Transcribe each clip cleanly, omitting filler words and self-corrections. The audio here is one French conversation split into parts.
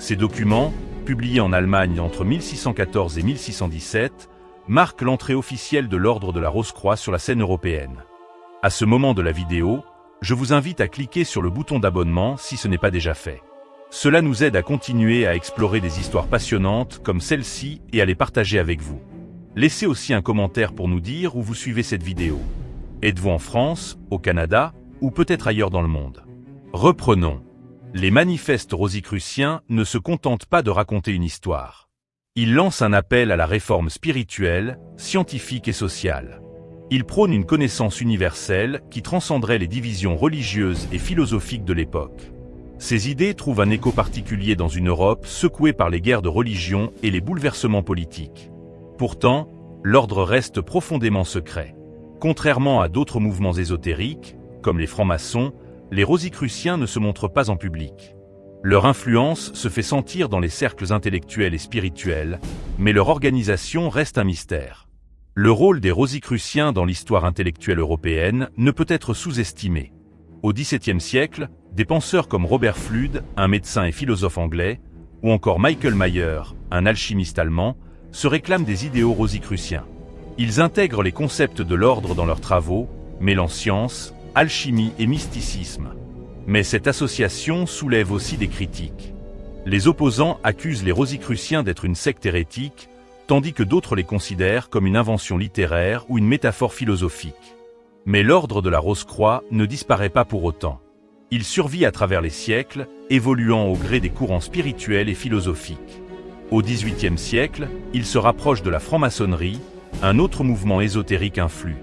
Ces documents, publiés en Allemagne entre 1614 et 1617, marquent l'entrée officielle de l'Ordre de la Rose-Croix sur la scène européenne. À ce moment de la vidéo, je vous invite à cliquer sur le bouton d'abonnement si ce n'est pas déjà fait. Cela nous aide à continuer à explorer des histoires passionnantes comme celle-ci et à les partager avec vous. Laissez aussi un commentaire pour nous dire où vous suivez cette vidéo. Êtes-vous en France, au Canada ou peut-être ailleurs dans le monde? Reprenons. Les manifestes rosicruciens ne se contentent pas de raconter une histoire. Ils lancent un appel à la réforme spirituelle, scientifique et sociale. Ils prônent une connaissance universelle qui transcenderait les divisions religieuses et philosophiques de l'époque. Ces idées trouvent un écho particulier dans une Europe secouée par les guerres de religion et les bouleversements politiques. Pourtant, l'ordre reste profondément secret. Contrairement à d'autres mouvements ésotériques, comme les francs-maçons, les rosicruciens ne se montrent pas en public. Leur influence se fait sentir dans les cercles intellectuels et spirituels, mais leur organisation reste un mystère. Le rôle des rosicruciens dans l'histoire intellectuelle européenne ne peut être sous-estimé. Au XVIIe siècle, des penseurs comme Robert Fludd, un médecin et philosophe anglais, ou encore Michael Mayer, un alchimiste allemand, se réclament des idéaux rosicruciens. Ils intègrent les concepts de l'ordre dans leurs travaux, mêlant science, alchimie et mysticisme. Mais cette association soulève aussi des critiques. Les opposants accusent les rosicruciens d'être une secte hérétique, tandis que d'autres les considèrent comme une invention littéraire ou une métaphore philosophique. Mais l'ordre de la Rose-Croix ne disparaît pas pour autant. Il survit à travers les siècles, évoluant au gré des courants spirituels et philosophiques. Au XVIIIe siècle, il se rapproche de la franc-maçonnerie, un autre mouvement ésotérique influe.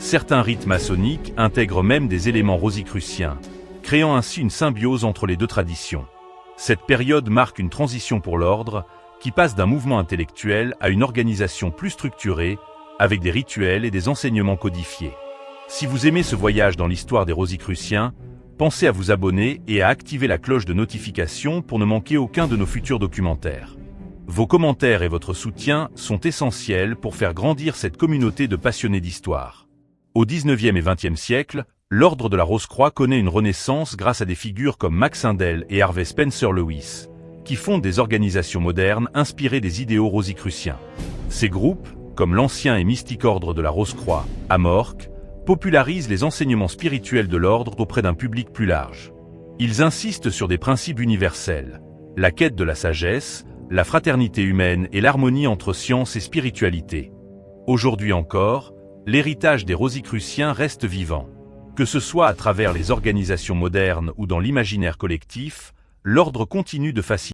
Certains rites maçonniques intègrent même des éléments rosicruciens, créant ainsi une symbiose entre les deux traditions. Cette période marque une transition pour l'ordre, qui passe d'un mouvement intellectuel à une organisation plus structurée, avec des rituels et des enseignements codifiés. Si vous aimez ce voyage dans l'histoire des rosicruciens, pensez à vous abonner et à activer la cloche de notification pour ne manquer aucun de nos futurs documentaires. Vos commentaires et votre soutien sont essentiels pour faire grandir cette communauté de passionnés d'histoire. Au XIXe et XXe siècle, l'ordre de la Rose-Croix connaît une renaissance grâce à des figures comme Max Handel et Harvey Spencer Lewis, qui fondent des organisations modernes inspirées des idéaux rosicruciens. Ces groupes, comme l'ancien et mystique ordre de la Rose-Croix, Amorque, popularisent les enseignements spirituels de l'ordre auprès d'un public plus large. Ils insistent sur des principes universels, la quête de la sagesse, la fraternité humaine et l'harmonie entre science et spiritualité. Aujourd'hui encore, l'héritage des rosicruciens reste vivant. Que ce soit à travers les organisations modernes ou dans l'imaginaire collectif, l'ordre continue de fasciner.